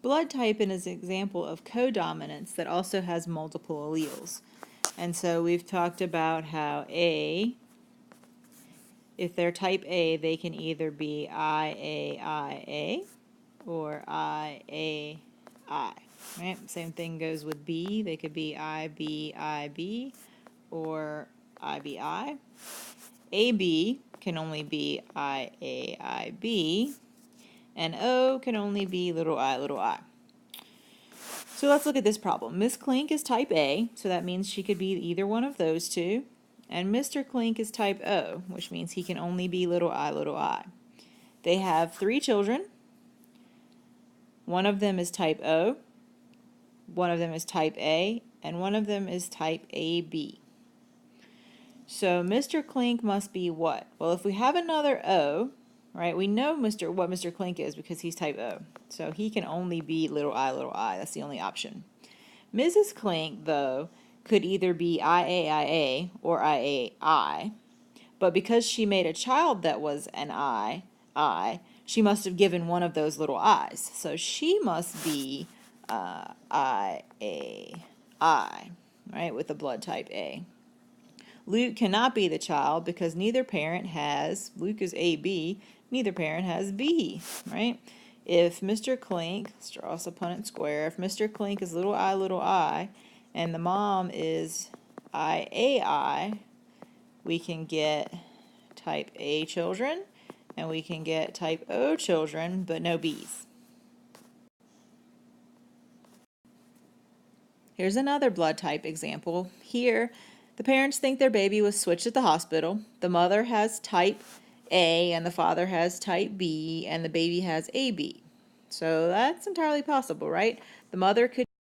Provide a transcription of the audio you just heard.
blood type is an example of codominance that also has multiple alleles. And so we've talked about how if they're type A, they can either be IAIA or IAI. Right? Same thing goes with B. They could be IBIB or IBI. AB can only be IAIB, and O can only be little I. So let's look at this problem. Miss Klink is type A, so that means she could be either one of those two. And Mr. Klink is type O, which means he can only be little I. They have 3 children. One of them is type O, one of them is type A, and one of them is type AB. So Mr. Klink must be what? Well, if we have another O, right, we know what Mr. Klink is because he's type O. So he can only be little I. That's the only option. Mrs. Klink, though, could either be IAIA or IAI, but because she made a child that was an I, she must have given one of those little I's. So she must be IAI, right, with the blood type A. Luke cannot be the child because neither parent has, Luke is AB, neither parent has B, right? If Mr. Klink, let's draw us a Punnett square, if Mr. Klink is little I, and the mom is IAI, we can get type A children, and we can get type O children, but no B's. Here's another blood type example. Here, the parents think their baby was switched at the hospital. The mother has type A and the father has type B, and the baby has AB. So that's entirely possible, right? The mother could